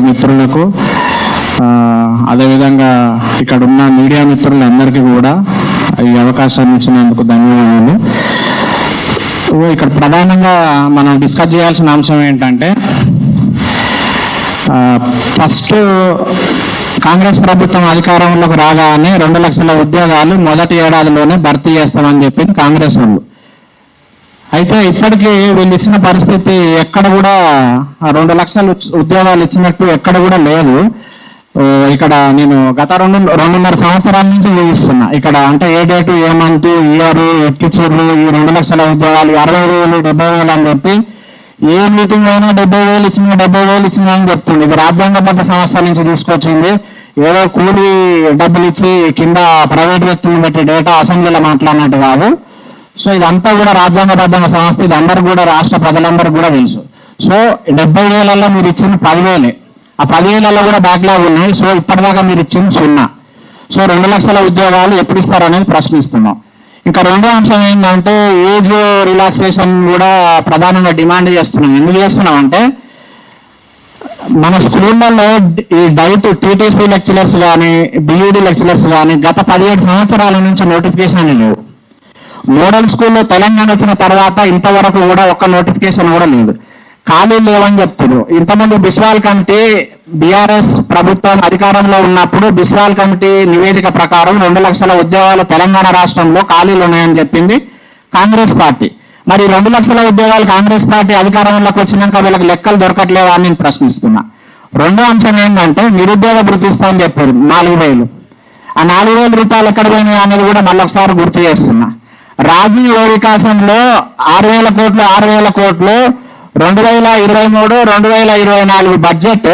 మిత్రులకు అదేవిధంగా ఇక్కడ ఉన్న మీడియా మిత్రులందరికీ కూడా ఈ అవకాశాన్ని ఇచ్చినందుకు ధన్యవాదాలు. ఇక్కడ ప్రధానంగా మనం డిస్కస్ చేయాల్సిన అంశం ఏంటంటే, ఫస్ట్ కాంగ్రెస్ ప్రభుత్వం అధికారంలోకి రాగానే 2 లక్షల ఉద్యోగాలు మొదటి ఏడాదిలోనే భర్తీ చేస్తామని చెప్పింది కాంగ్రెస్ వాళ్ళు. అయితే ఇప్పటికీ వీళ్ళు ఇచ్చిన పరిస్థితి ఎక్కడ కూడా 2 లక్షల ఉద్యోగాలు ఇచ్చినట్టు ఎక్కడ కూడా లేదు. ఇక్కడ నేను గత 2.5 సంవత్సరాల నుంచి ఊహిస్తున్నా. ఇక్కడ అంటే ఏ డేటు, ఏ మంత్, ఇయర్, ఎక్కిచ్చారు ఈ 2 లక్షల ఉద్యోగాలు 60,000, 70,000 అని చెప్పి ఏ మీటింగ్ అయినా 70,000 ఇచ్చిన 70,000 ఇచ్చిన అని చెప్తుంది. ఇది రాజ్యాంగబద్ధ సంస్థల నుంచి తీసుకొచ్చింది. ఏదో కూలి డబ్బులు ఇచ్చి కింద ప్రైవేట్ వ్యక్తులను పెట్టి డేటా అసెంబ్లీలో మాట్లాడినట్టు కాదు. సో ఇదంతా కూడా రాజ్యాంగబద్ధంగా సంస్థ. ఇది అందరికి కూడా, రాష్ట్ర ప్రజలందరికీ కూడా తెలుసు. సో 70,000 మీరు ఇచ్చింది 10,000. ఆ 10,000 కూడా బ్యాక్లాగ్ ఉన్నాయి. సో ఇప్పటిదాకా మీరు ఇచ్చింది 0. సో 2 లక్షల ఉద్యోగాలు ఎప్పుడు ఇస్తారనేది ప్రశ్నిస్తున్నాం. ఇంకా రెండో అంశం ఏంటంటే, ఏజ్ రిలాక్సేషన్ కూడా ప్రధానంగా డిమాండ్ చేస్తున్నాం. ఎందుకు చేస్తున్నాం అంటే, మన స్కూళ్ళల్లో ఈ డైట్ టీటీసీ లెక్చరర్స్ కానీ, బీఈడీ లెక్చరర్స్ కానీ గత 17 సంవత్సరాల నుంచి నోటిఫికేషన్ లేవు. మోడల్ స్కూల్లో తెలంగాణ వచ్చిన తర్వాత ఇంతవరకు కూడా ఒక్క నోటిఫికేషన్ కూడా లేదు. ఖాళీ లేవని చెప్తున్నారు. ఇంతకుముందు బిస్వాల్ కమిటీ బీఆర్ఎస్ ప్రభుత్వం అధికారంలో ఉన్నప్పుడు బిస్వాల్ కమిటీ నివేదిక ప్రకారం 2 లక్షల ఉద్యోగాలు తెలంగాణ రాష్ట్రంలో ఖాళీలు ఉన్నాయని చెప్పింది కాంగ్రెస్ పార్టీ. మరి 2 లక్షల ఉద్యోగాలు కాంగ్రెస్ పార్టీ అధికారంలోకి వచ్చినాక వీళ్ళకి లెక్కలు దొరకట్లేవా అని నేను ప్రశ్నిస్తున్నా. రెండో అంశం ఏంటంటే, నిరుద్యోగ భృతి ఇస్తా అని చెప్పారు 4,000. ఆ 4,000 రూపాయలు ఎక్కడ పోయినాయి అనేది కూడా మళ్ళొకసారి గుర్తు చేస్తున్నా. రాజీవ్ వికాసంలో 6,000 కోట్లు 2023, 2024 బడ్జెట్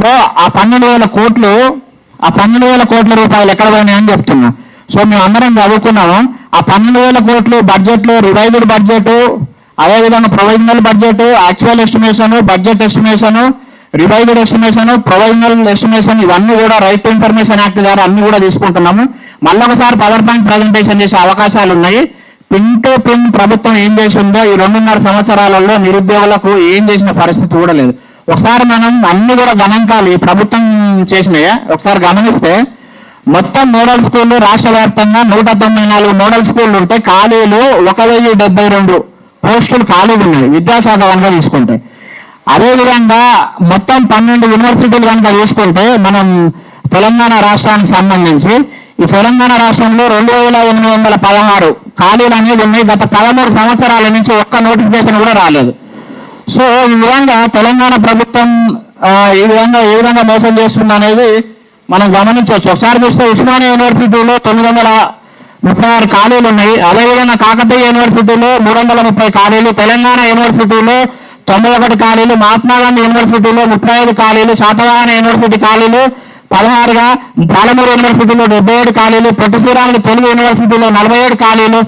లో ఆ 12,000 కోట్ల రూపాయలు ఎక్కడ పోయినాయని చెప్తున్నా. సో మేము అందరం చదువుకున్నాము. ఆ 12,000 కోట్లు బడ్జెట్ లో రివైజ్డ్ బడ్జెట్, అదేవిధంగా provisional budget, actual estimation, budget estimation, revised estimation, provisional estimation, ఇవన్నీ కూడా రైట్ టు ఇన్ఫర్మేషన్ యాక్ట్ ద్వారా అన్ని కూడా తీసుకుంటున్నాము. మళ్ళొకసారి పవర్ పాయింట్ ప్రజెంటేషన్ చేసే అవకాశాలు ఉన్నాయి. పిన్ టు పిన్ ప్రభుత్వం ఏం చేసిందో ఈ 2.5 సంవత్సరాలలో నిరుద్యోగులకు ఏం చేసిన పరిస్థితి కూడా లేదు. ఒకసారి మనం అన్ని కూడా గణాంకాలు ఈ ప్రభుత్వం చేసినాయి ఒకసారి గమనిస్తే, మొత్తం మోడల్ స్కూళ్ళు రాష్ట్ర వ్యాప్తంగా 194 మోడల్ స్కూళ్ళు ఉంటే ఖాళీలు 1,072 పోస్టులు ఖాళీలు ఉన్నాయి విద్యాశాఖ కనుక తీసుకుంటే. అదేవిధంగా మొత్తం 12 యూనివర్సిటీలు కనుక తీసుకుంటే మనం తెలంగాణ రాష్ట్రానికి సంబంధించి ఈ తెలంగాణ రాష్ట్రంలో 2,816 ఖాళీలు అనేది ఉన్నాయి. గత 13 సంవత్సరాల నుంచి ఒక్క నోటిఫికేషన్ కూడా రాలేదు. సో ఈ విధంగా తెలంగాణ ప్రభుత్వం ఏ విధంగా మోసం చేస్తుంది అనేది మనం గమనించవచ్చు. ఒకసారి చూస్తే ఉస్మానియా యూనివర్సిటీలో 936 ఖాళీలు ఉన్నాయి. అదేవిధంగా కాకతీయ యూనివర్సిటీలో 330 ఖాళీలు, తెలంగాణ యూనివర్సిటీలో 91 ఖాళీలు, మహాత్మా గాంధీ యూనివర్సిటీలో 35 ఖాళీలు, శాతవాహన యూనివర్సిటీ ఖాళీలు 16గా, పాలమూరు యూనివర్సిటీలో 77 ఖాళీలు, పొట్టి శ్రీరాములు తెలుగు యూనివర్సిటీలో 47 ఖాళీలు,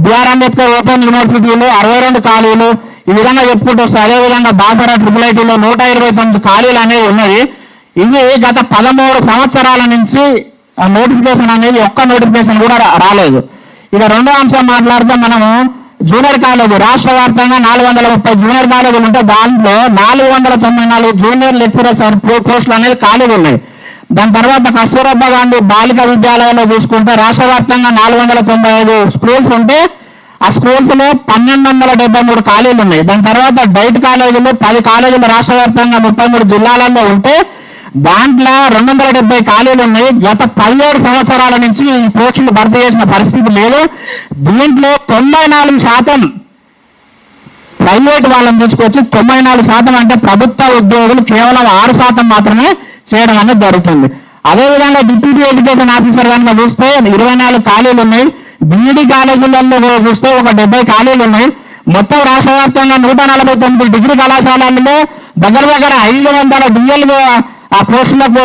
బిఆర్ అంబేద్కర్ ఓపెన్ యూనివర్సిటీలో 62 ఖాళీలు, ఈ విధంగా చెప్పుకుంటూ వస్తే అదేవిధంగా బాపర IIITలో 129 ఖాళీలు అనేవి ఉన్నాయి. ఇవి గత 13 సంవత్సరాల నుంచి నోటిఫికేషన్ అనేది ఒక్క నోటిఫికేషన్ కూడా రాలేదు. ఇక రెండో అంశం మాట్లాడితే, మనము జూనియర్ కాలేజీ రాష్ట్ర వ్యాప్తంగా 430 జూనియర్ కాలేజీలు ఉంటే దాంట్లో 494 జూనియర్ లెక్చరర్స్ పోస్టులు అనేది ఖాళీలు ఉన్నాయి. దాని తర్వాత కస్తూరబా గాంధీ బాలిక విద్యాలయంలో చూసుకుంటే రాష్ట్ర వ్యాప్తంగా 495 స్కూల్స్ ఉంటే ఆ స్కూల్స్ లో 1,273 ఖాళీలు ఉన్నాయి. దాని తర్వాత డైట్ కాలేజీలు 10 కాలేజీలు రాష్ట్ర వ్యాప్తంగా 33 జిల్లాలలో ఉంటే దాంట్లో 270 ఖాళీలు ఉన్నాయి. గత 17 సంవత్సరాల నుంచి ఈ పోస్టులు భర్తీ చేసిన పరిస్థితి లేదు. దీంట్లో 94% ప్రైవేట్ వాళ్ళని తీసుకొచ్చి 94% అంటే ప్రభుత్వ ఉద్యోగులు కేవలం 6% మాత్రమే చేయడం అనేది జరుగుతుంది. అదేవిధంగా డిప్యూటీ ఎడ్యుకేషన్ ఆఫీసర్ కనుక చూస్తే 24 ఖాళీలు ఉన్నాయి. బీఈడీ కాలేజీలలో చూస్తే ఒక 70 ఖాళీలు ఉన్నాయి. మొత్తం రాష్ట్ర వ్యాప్తంగా 149 డిగ్రీ కళాశాలల్లో దగ్గర 500 డిఎల్ ఆ పోస్టులకు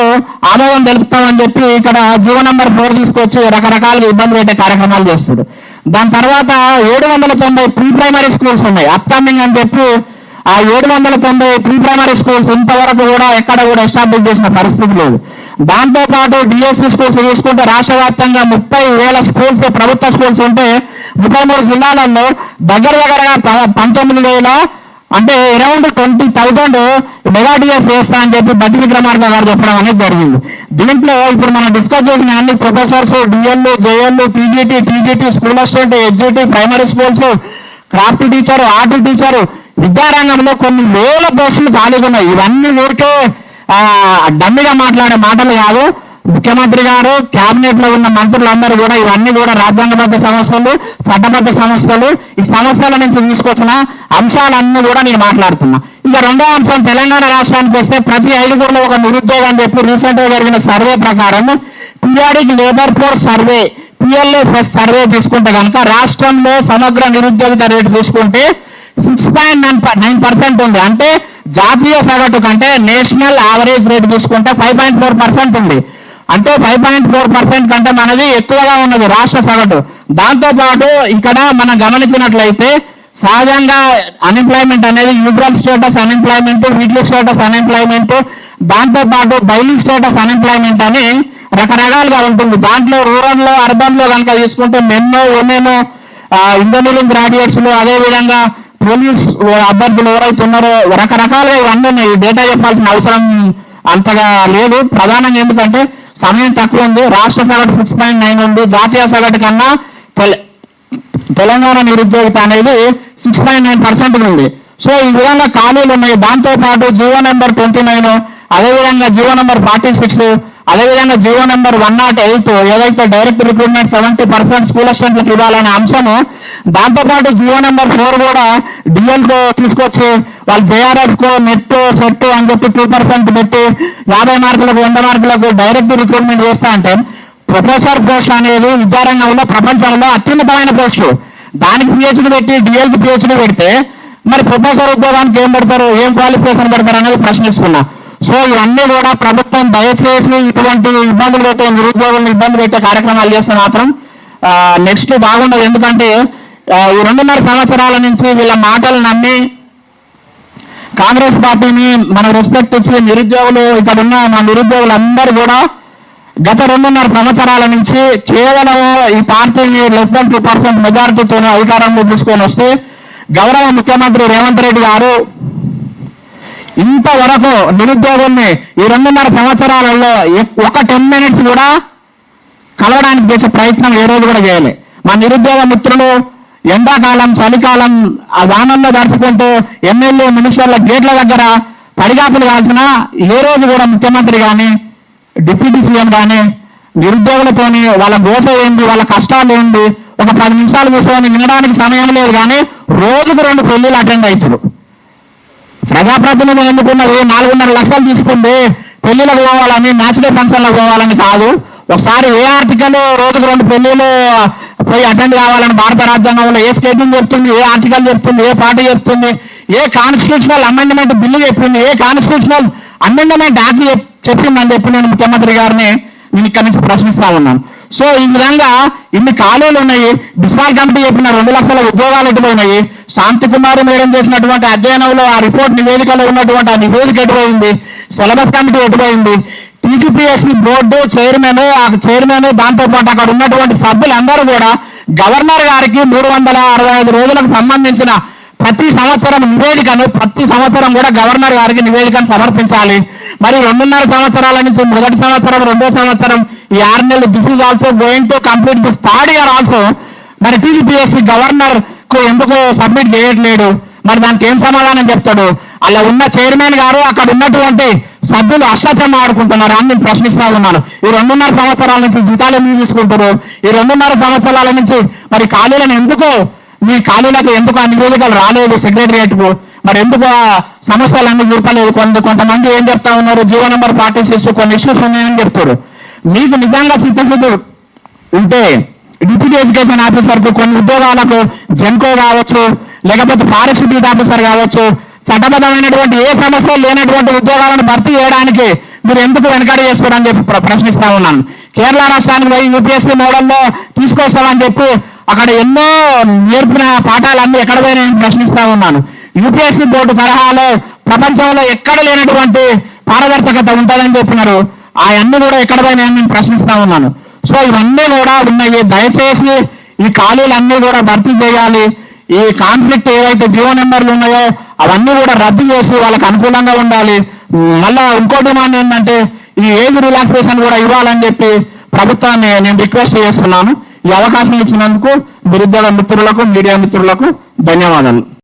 ఆమోదం తెలుపుతామని చెప్పి ఇక్కడ జీవో నంబర్ 4 తీసుకొచ్చి రకరకాలుగా ఇబ్బంది పెట్టే కార్యక్రమాలు చేస్తారు. దాని తర్వాత 790 ప్రీ ప్రైమరీ స్కూల్స్ ఉన్నాయి అప్కమింగ్ అని చెప్పి. ఆ 790 ప్రీ ప్రైమరీ స్కూల్స్ ఇంతవరకు కూడా ఎక్కడ కూడా ఎస్టాబ్లిష్ చేసిన పరిస్థితి లేదు. దాంతోపాటు డిఎస్సి స్కూల్స్ తీసుకుంటే రాష్ట్ర వ్యాప్తంగా 30,000 స్కూల్స్ ప్రభుత్వ స్కూల్స్ ఉంటే 33 జిల్లాలలో దగ్గర 19,000 అంటే అరౌండ్ 20,000 మెగాడిఎస్ వేస్తా అని చెప్పి బట్టి విక్రమార్క గారు చెప్పడం అనేది జరిగింది. దీంట్లో ఇప్పుడు మనం డిస్కస్ చేసిన అన్ని professors, DL, JL, PGT, TGT, school assistant, HGT, primary schools, craft teacher, art teacher, విద్యారంగంలో కొన్ని వేల పోస్టులు ఖాళీగా ఉన్నాయి. ఇవన్నీ ఊరికే డమ్మిగా మాట్లాడే మాటలు కాదు. ముఖ్యమంత్రి గారు, క్యాబినెట్ లో ఉన్న మంత్రులందరూ కూడా ఇవన్నీ కూడా రాజ్యాంగబద్ధ సంస్థలు, చట్టబద్ధ సంస్థలు, ఈ సంస్థల నుంచి తీసుకొచ్చిన అంశాలన్నీ కూడా నేను మాట్లాడుతున్నా. ఇక రెండో అంశం, తెలంగాణ రాష్ట్రానికి వస్తే ప్రతి 5 ఒక నిరుద్యోగం అని చెప్పి రీసెంట్ గా జరిగిన సర్వే ప్రకారం periodic labour force survey, PLA+ survey తీసుకుంటే కనుక రాష్ట్రంలో సమగ్ర నిరుద్యోగిత రేటు తీసుకుంటే 6.9% ఉంది. అంటే జాతీయ సగటు కంటే నేషనల్ యావరేజ్ రేటు తీసుకుంటే 5.4% ఉంది. అంటే 5.4% కంటే మనది ఎక్కువగా ఉన్నది రాష్ట్ర సగటు. దాంతోపాటు ఇక్కడ మనం గమనించినట్లయితే సహజంగా అన్ఎంప్లాయ్మెంట్ అనేది usual status unemployment, weekly status unemployment, దాంతోపాటు డైలీ స్టేటస్ అన్ఎంప్లాయ్మెంట్ అని రకరకాలుగా ఉంటుంది. దాంట్లో రూరల్ లో, అర్బన్ లో కనుక తీసుకుంటే మెన్, ఉమెన్, ఇంజనీరింగ్ గ్రాడ్యుయేట్స్, అదేవిధంగా పోలీస్ అభ్యర్థులు ఎవరైతే ఉన్నారో రకరకాలుగా ఇవన్నీ ఉన్నాయి. డేటా చెప్పాల్సిన అవసరం అంతగా లేదు. ప్రధానంగా ఎందుకంటే సమయం తక్కువ ఉంది. రాష్ట్ర సగటు 6.9 ఉంది. జాతీయ సగటు కన్నా తెలంగాణ నిరుద్యోగిత అనేది 6.9% ఉంది. సో ఈ విధంగా ఖాళీలు ఉన్నాయి. దాంతోపాటు జీవో నెంబర్ 29, అదేవిధంగా జీవో నెంబర్ 46, అదేవిధంగా జీవో నెంబర్ 108 ఏదైతే డైరెక్ట్ రిక్రూట్మెంట్ 70% స్కూల్ అసిస్టెంట్లకు ఇవ్వాలనే అంశము, దాంతోపాటు జీవో నెంబర్ 4 కూడా డిఎల్ కో తీసుకొచ్చి వాళ్ళు జేఆర్ఎఫ్ కో, నెట్, సెట్ అని చెప్పి 2% పెట్టి 50 మార్కులకు 100 మార్కులకు డైరెక్ట్ రిక్రూట్మెంట్ చేస్తా అంటే ప్రొఫెసర్ పోస్ట్ అనేది విద్యారంగంలో ప్రపంచంలో అత్యున్నతమైన పోస్టు. దానికి PhD పెట్టి డిఎల్కి PhD పెడితే మరి ప్రొఫెసర్ ఉద్యోగానికి ఏం పెడతారు, ఏం క్వాలిఫికేషన్ పెడతారు అనేది ప్రశ్నిస్తున్నా. సో ఇవన్నీ కూడా ప్రభుత్వం దయచేసి ఇటువంటి ఇబ్బందులు పెట్టే, నిరుద్యోగులను ఇబ్బంది పెట్టే కార్యక్రమాలు చేస్తే మాత్రం నెక్స్ట్ బాగుండదు. ఎందుకంటే ఈ 2.5 సంవత్సరాల నుంచి వీళ్ళ మాటలు నమ్మి కాంగ్రెస్ పార్టీని మనం రెస్పెక్ట్ ఇచ్చి నిరుద్యోగులు, ఇక్కడ ఉన్న మా నిరుద్యోగులందరూ కూడా గత 2.5 సంవత్సరాల నుంచి కేవలం ఈ పార్టీని <2% మెజారిటీతోనే అధికారంలో తీసుకొని వస్తే గౌరవ ముఖ్యమంత్రి రేవంత్ రెడ్డి గారు ఇంతవరకు నిరుద్యోగుల్ని ఈ 2.5 సంవత్సరాలలో ఒక 10 minutes కూడా కలవడానికి చేసే ప్రయత్నం ఏ రోజు కూడా చేయలే. మా నిరుద్యోగ మిత్రులు ఎండాకాలం, చలికాలం ఆ వానల్లో దర్చుకుంటూ ఎమ్మెల్యే, మినిస్టర్ల గేట్ల దగ్గర పడిగాపులు కాల్సిన ఏ రోజు కూడా ముఖ్యమంత్రి కానీ, డిప్యూటీ సీఎం కానీ నిరుద్యోగులతోని వాళ్ళ గోస ఏంటి, వాళ్ళ కష్టాలు ఏంటి ఒక 10 నిమిషాలు కూర్చొని వినడానికి సమయం లేదు. కానీ రోజుకు 2 పెళ్లిళ్ళు అటెండ్ అవుతారు. ప్రజాప్రతినిధులు ఎందుకున్నది 4.5 లక్షలు తీసుకుంటే పెళ్లిలకు పోవాలని, మ్యాచ్ డే ఫంక్షన్లకు పోవాలని కాదు. ఒకసారి ఏ ఆర్టికల్ రోజుకు 2 పెళ్లిళ్ళు పోయి అటెండ్ కావాలని భారత రాజ్యాంగంలో ఏ స్టేట్మెంట్ చెప్తుంది, ఏ ఆర్టికల్ చెప్తుంది, ఏ పార్టీ చెప్తుంది, ఏ కాన్స్టిట్యూషనల్ అమెండ్మెంట్ బిల్లు చెప్పింది, ఏ కాన్స్టిట్యూషనల్ అమెండ్మెంట్ యాక్ట్ చెప్పిందని చెప్పి నేను ముఖ్యమంత్రి గారిని నేను ఇక్కడి నుంచి ప్రశ్నిస్తా ఉన్నాను. సో ఈ విధంగా ఇన్ని ఖాళీలు ఉన్నాయి. బిస్మాల్ కమిటీ చెప్పిన 2 లక్షల ఉద్యోగాలు ఎటుపోయినాయి. శాంతికుమారి మేడం చేసినటువంటి అధ్యయనంలో ఆ రిపోర్ట్ నివేదికలో ఉన్నటువంటి ఆ నివేదిక ఎటుపోయింది. సిలబస్ కమిటీ ఎటుపోయింది. TGPSC బోర్డు చైర్మన్ దాంతోపాటు అక్కడ ఉన్నటువంటి సభ్యులందరూ కూడా గవర్నర్ గారికి 365 రోజులకు సంబంధించిన ప్రతి సంవత్సరం నివేదికను ప్రతి సంవత్సరం కూడా గవర్నర్ గారికి నివేదికను సమర్పించాలి. మరి 2.5 సంవత్సరాల నుంచి మొదటి సంవత్సరం, రెండో సంవత్సరం, ఈ 6 నెలలు this is also going to complete this third year also. మరి TGPSC గవర్నర్ కు ఎందుకు సబ్మిట్ చేయట్లేడు? మరి దానికి ఏం సమాధానం చెప్తాడు? అలా ఉన్న చైర్మన్ గారు, అక్కడ ఉన్నటువంటి సభ్యులు అష్టాచమ్మ ఆడుకుంటున్నారు అని నేను ప్రశ్నిస్తా ఉన్నాను. ఈ 2.5 సంవత్సరాల నుంచి జీతాలు ఎందుకు తీసుకుంటారు? ఈ 2.5 సంవత్సరాల నుంచి మరి ఖాళీలను ఎందుకు, మీ ఖాళీలకు ఎందుకు ఆ నివేదికలు రాలేదు సెక్రటరియట్కు? మరి ఎందుకు ఆ సమస్యలన్నీ చూపలేదు? కొంతమంది ఏం చెప్తా ఉన్నారు, జీవో నెంబర్ 46 కొన్ని ఇష్యూస్ ఉన్నాయని చెప్తారు. మీకు నిజంగా చిత్తశుద్ధి ఉంటే డిప్యూటీ ఎడ్యుకేషన్ ఆఫీసర్కు కొన్ని ఉద్యోగాలకు జెన్కో కావచ్చు, లేకపోతే ఫారెస్ట్ బీట్ ఆఫీసర్ కావచ్చు, చట్టబద్ధమైనటువంటి ఏ సమస్యలు లేనటువంటి ఉద్యోగాలను భర్తీ చేయడానికి మీరు ఎందుకు వెనకడి చేసుకోవడానికి చెప్పి ప్రశ్నిస్తా ఉన్నాను. కేరళ రాష్ట్రానికి పోయి UPSC మోడల్లో తీసుకొస్తామని చెప్పి అక్కడ ఎన్నో నేర్పిన పాఠాలన్నీ ఎక్కడ పోయినాయని ప్రశ్నిస్తా ఉన్నాను. UPSC బోర్డు తరహాలో ప్రపంచంలో ఎక్కడ లేనటువంటి పారదర్శకత ఉంటుందని చెప్పినారు. అవన్నీ కూడా ఎక్కడ పోయినాయని నేను ప్రశ్నిస్తా ఉన్నాను. సో ఇవన్నీ కూడా ఉన్నాయి. దయచేసి ఈ ఖాళీలన్నీ కూడా భర్తీ చేయాలి. ఈ కాన్ఫ్లిక్ట్ ఏవైతే జీవో నెంబర్లు ఉన్నాయో అవన్నీ కూడా రద్దు చేసి వాళ్ళకి అనుకూలంగా ఉండాలి. మళ్ళా ఇంకో డిమాండ్ ఏంటంటే ఈ ఏజ్ రిలాక్సేషన్ కూడా ఇవ్వాలని చెప్పి ప్రభుత్వాన్ని నేను రిక్వెస్ట్ చేస్తున్నాను. ఈ అవకాశం ఇచ్చినందుకు నిరుద్యోగ మిత్రులకు, మీడియా మిత్రులకు ధన్యవాదాలు.